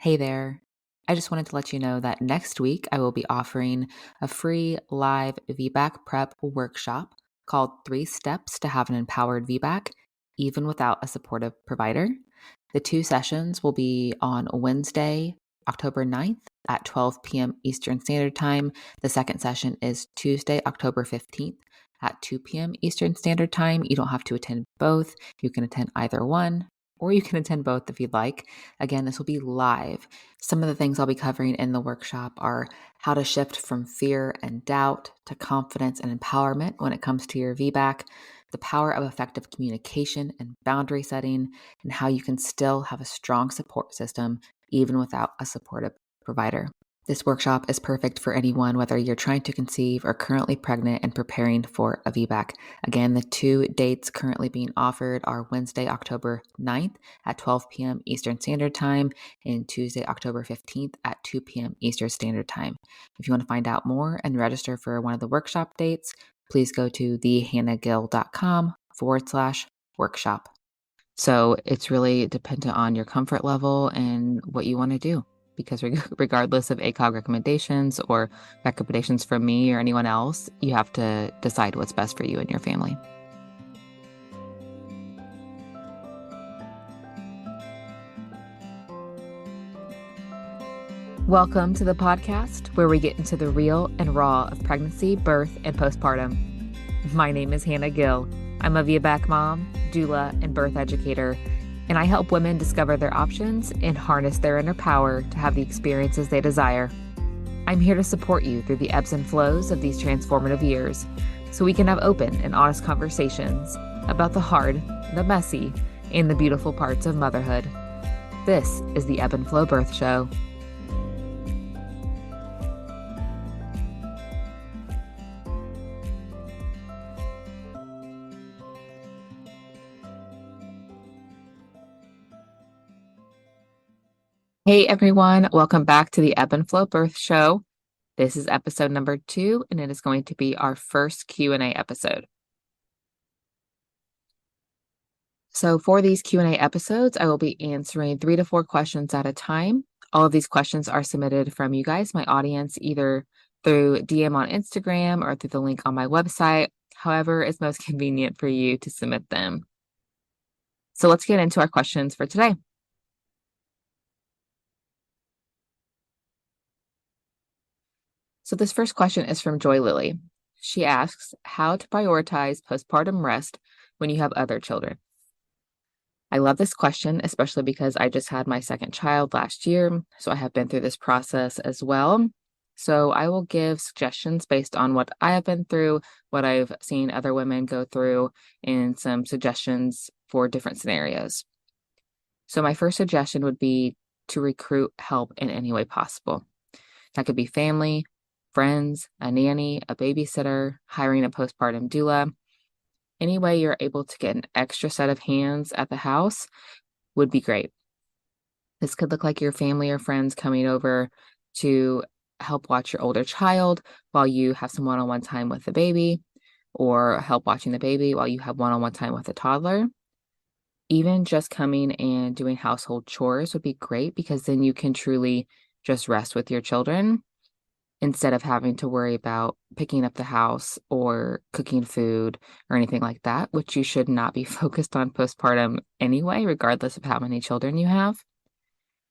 Hey there. I just wanted to let you know that next week I will be offering a free live VBAC prep workshop called 3 Steps to Have an Empowered VBAC, even without a supportive provider. The 2 sessions will be on Wednesday, October 9th at 12 p.m. Eastern Standard Time. The second session is Tuesday, October 15th at 2 p.m. Eastern Standard Time. You don't have to attend both. You can attend either one, or you can attend both if you'd like. Again, this will be live. Some of the things I'll be covering in the workshop are how to shift from fear and doubt to confidence and empowerment when it comes to your VBAC, the power of effective communication and boundary setting, and how you can still have a strong support system even without a supportive provider. This workshop is perfect for anyone, whether you're trying to conceive or currently pregnant and preparing for a VBAC. Again, the 2 dates currently being offered are Wednesday, October 9th at 12 p.m. Eastern Standard Time and Tuesday, October 15th at 2 p.m. Eastern Standard Time. If you want to find out more and register for one of the workshop dates, please go to thehannahgill.com/workshop. So it's really dependent on your comfort level and what you want to do. Because regardless of ACOG recommendations or recommendations from me or anyone else, you have to decide what's best for you and your family. Welcome to the podcast where we get into the real and raw of pregnancy, birth, and postpartum. My name is Hannah Gill. I'm a VBAC mom, doula, and birth educator, and I help women discover their options and harness their inner power to have the experiences they desire. I'm here to support you through the ebbs and flows of these transformative years so we can have open and honest conversations about the hard, the messy, and the beautiful parts of motherhood. This is the Ebb and Flow Birth Show. Hey everyone, welcome back to the Ebb and Flow Birth Show. This is episode number 2, and it is going to be our first Q&A episode. So for these Q&A episodes, I will be answering 3 to 4 questions at a time. All of these questions are submitted from you guys, my audience, either through DM on Instagram or through the link on my website, however is most convenient for you to submit them. So let's get into our questions for today. So this first question is from Joy Lily. She asks, how to prioritize postpartum rest when you have other children? I love this question, especially because I just had my second child last year, so I have been through this process as well. So I will give suggestions based on what I have been through, what I've seen other women go through, and some suggestions for different scenarios. So my first suggestion would be to recruit help in any way possible. That could be family, friends, a nanny, a babysitter, hiring a postpartum doula. Any way you're able to get an extra set of hands at the house would be great. This could look like your family or friends coming over to help watch your older child while you have some one-on-one time with the baby, or help watching the baby while you have one-on-one time with the toddler. Even just coming and doing household chores would be great, because then you can truly just rest with your children instead of having to worry about picking up the house or cooking food or anything like that, which you should not be focused on postpartum anyway, regardless of how many children you have.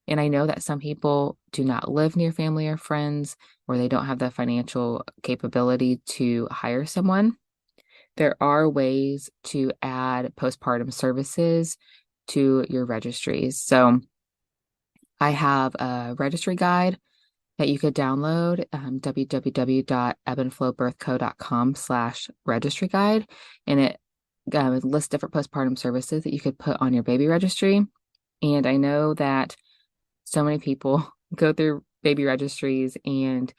And I know that some people do not live near family or friends, or they don't have the financial capability to hire someone. There are ways to add postpartum services to your registries. So I have a registry guide that you could download, www.ebbandflowbirthco.com/registry guide. And it lists different postpartum services that you could put on your baby registry. And I know that so many people go through baby registries and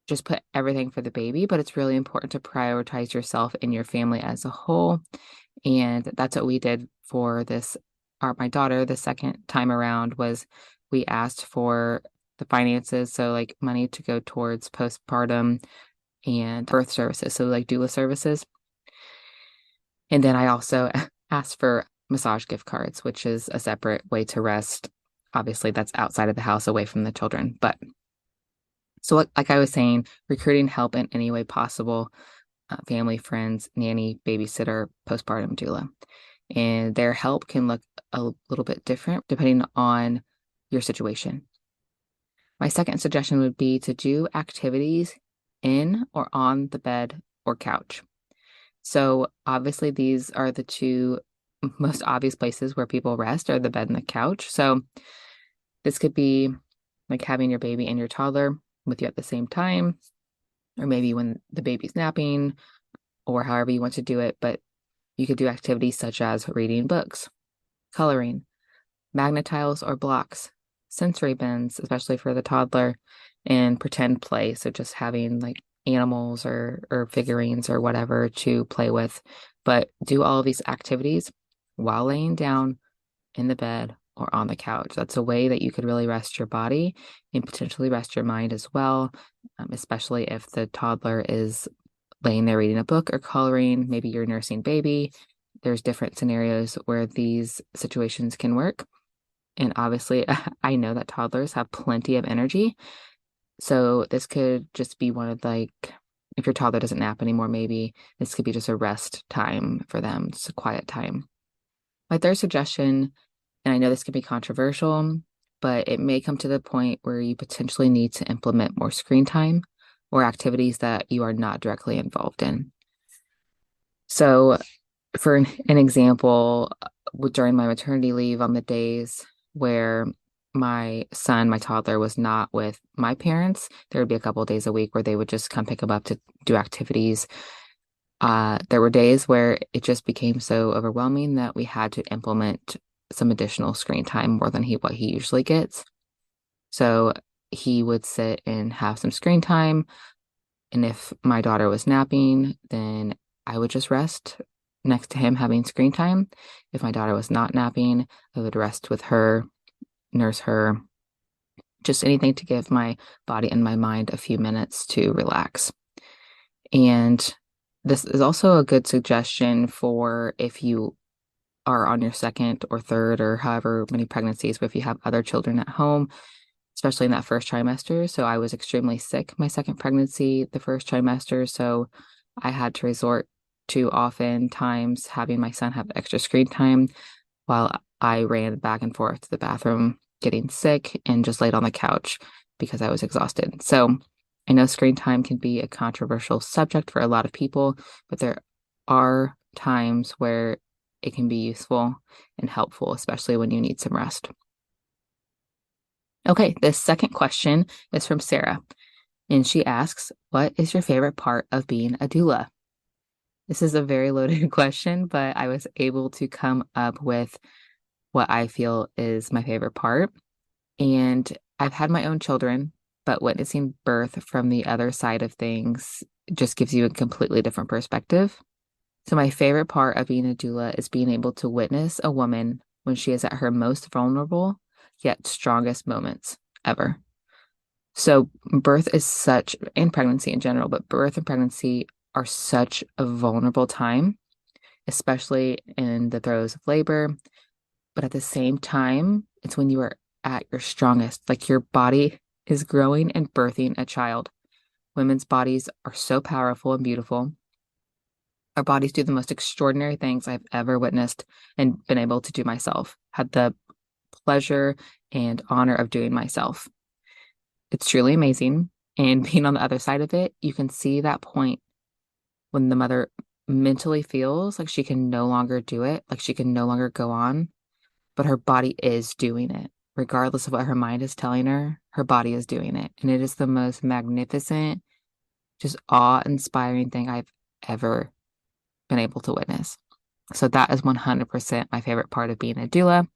just put everything for the baby, but it's really important to prioritize yourself and your family as a whole. And that's what we did for my daughter, the second time around, was we asked for the finances, so like money to go towards postpartum and birth services, so like doula services. And then I also asked for massage gift cards, which is a separate way to rest obviously that's outside of the house, away from the children. But so like I was saying, recruiting help in any way possible, family, friends, nanny, babysitter, postpartum doula. And their help can look a little bit different depending on your situation. My second suggestion would be to do activities in or on the bed or couch. So obviously these are the two most obvious places where people rest, are the bed and the couch. So this could be like having your baby and your toddler with you at the same time, or maybe when the baby's napping, or however you want to do it. But you could do activities such as reading books, coloring, magnet tiles or blocks, sensory bins, especially for the toddler, and pretend play. So just having like animals or figurines or whatever to play with. But do all of these activities while laying down in the bed or on the couch. That's a way that you could really rest your body and potentially rest your mind as well, especially if the toddler is laying there reading a book or coloring. Maybe you're nursing baby. There's different scenarios where these situations can work. And obviously, I know that toddlers have plenty of energy. So this could just be one of like, if your toddler doesn't nap anymore, maybe this could be just a rest time for them. It's a quiet time. My third suggestion, and I know this can be controversial, but it may come to the point where you potentially need to implement more screen time or activities that you are not directly involved in. So for an example, during my maternity leave, on the days where my toddler, was not with my parents, there would be a couple of days a week where they would just come pick him up to do activities. There were days where it just became so overwhelming that we had to implement some additional screen time, more than what he usually gets. So he would sit and have some screen time. And if my daughter was napping, then I would just rest next to him having screen time. If my daughter was not napping, I would rest with her, nurse her, just anything to give my body and my mind a few minutes to relax. And this is also a good suggestion for if you are on your second or third or however many pregnancies, but if you have other children at home, especially in that first trimester. So I was extremely sick my second pregnancy, the first trimester. So I had to resort to oftentimes having my son have extra screen time while I ran back and forth to the bathroom, getting sick, and just laid on the couch because I was exhausted. So I know screen time can be a controversial subject for a lot of people, but there are times where it can be useful and helpful, especially when you need some rest. Okay, this second question is from Sarah, and she asks, what is your favorite part of being a doula? This is a very loaded question, but I was able to come up with what I feel is my favorite part. And I've had my own children, but witnessing birth from the other side of things just gives you a completely different perspective. So my favorite part of being a doula is being able to witness a woman when she is at her most vulnerable, yet strongest moments ever. So birth is such, and pregnancy in general, but birth and pregnancy are such a vulnerable time, especially in the throes of labor. But at the same time, it's when you are at your strongest, like your body is growing and birthing a child. Women's bodies are so powerful and beautiful. Our bodies do the most extraordinary things I've ever witnessed and been able to do myself, had the pleasure and honor of doing myself. It's truly amazing. And being on the other side of it, you can see that point when the mother mentally feels like she can no longer do it, like she can no longer go on, but her body is doing it. Regardless of what her mind is telling her, her body is doing it. And it is the most magnificent, just awe-inspiring thing I've ever been able to witness. So that is 100% my favorite part of being a doula.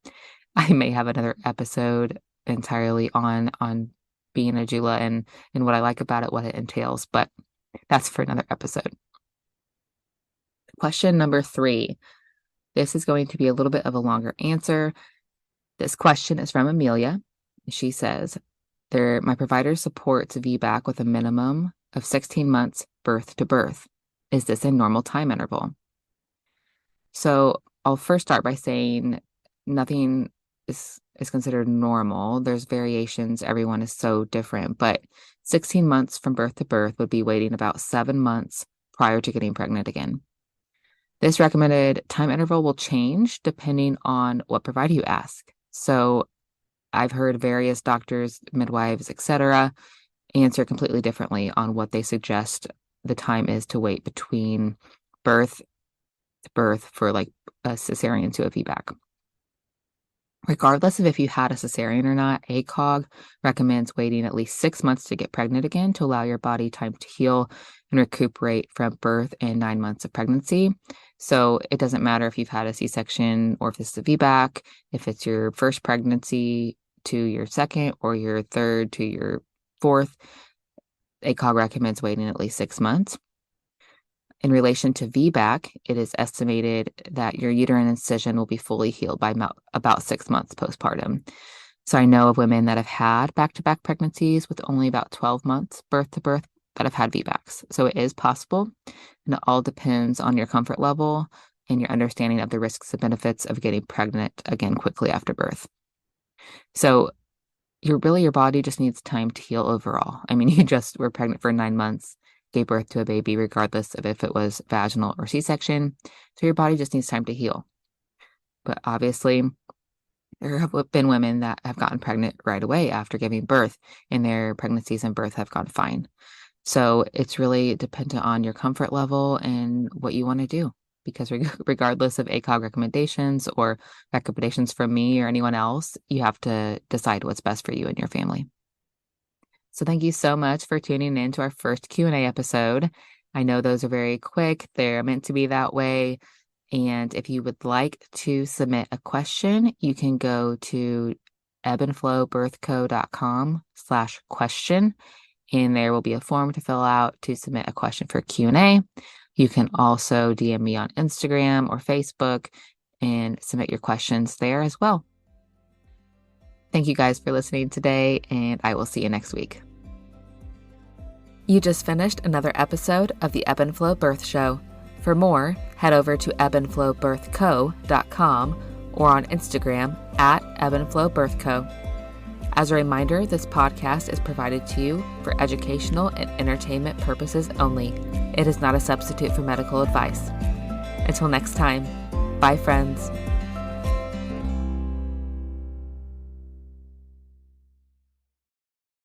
I may have another episode entirely on being a doula and what I like about it, what it entails, but that's for another episode. Question number 3. This is going to be a little bit of a longer answer. This question is from Amelia. She says, my provider supports VBAC with a minimum of 16 months birth to birth. Is this a normal time interval? So I'll first start by saying nothing is is considered normal. There's variations. Everyone is so different, but 16 months from birth to birth would be waiting about 7 months prior to getting pregnant again. This recommended time interval will change depending on what provider you ask. So I've heard various doctors, midwives, etc., answer completely differently on what they suggest the time is to wait between birth to birth for like a cesarean to a VBAC. Regardless of if you had a cesarean or not, ACOG recommends waiting at least 6 months to get pregnant again to allow your body time to heal and recuperate from birth and 9 months of pregnancy. So it doesn't matter if you've had a C-section or if this is a VBAC, if it's your first pregnancy to your second or your third to your fourth, ACOG recommends waiting at least 6 months. In relation to VBAC, it is estimated that your uterine incision will be fully healed by about 6 months postpartum. So I know of women that have had back-to-back pregnancies with only about 12 months birth to birth that have had VBACs. So it is possible, and it all depends on your comfort level and your understanding of the risks and benefits of getting pregnant again quickly after birth. So your body just needs time to heal overall. I mean, you just were pregnant for 9 months, gave birth to a baby, regardless of if it was vaginal or C-section. So your body just needs time to heal. But obviously, there have been women that have gotten pregnant right away after giving birth, and their pregnancies and birth have gone fine. So it's really dependent on your comfort level and what you want to do. Because regardless of ACOG recommendations or recommendations from me or anyone else, you have to decide what's best for you and your family. So thank you so much for tuning in to our first Q&A episode. I know those are very quick. They're meant to be that way. And if you would like to submit a question, you can go to ebbandflowbirthco.com/question. And there will be a form to fill out to submit a question for Q&A. You can also DM me on Instagram or Facebook and submit your questions there as well. Thank you guys for listening today, and I will see you next week. You just finished another episode of the Ebb and Flow Birth Show. For more, head over to ebbandflowbirthco.com or on Instagram at ebbandflowbirthco. As a reminder, this podcast is provided to you for educational and entertainment purposes only. It is not a substitute for medical advice. Until next time, bye friends.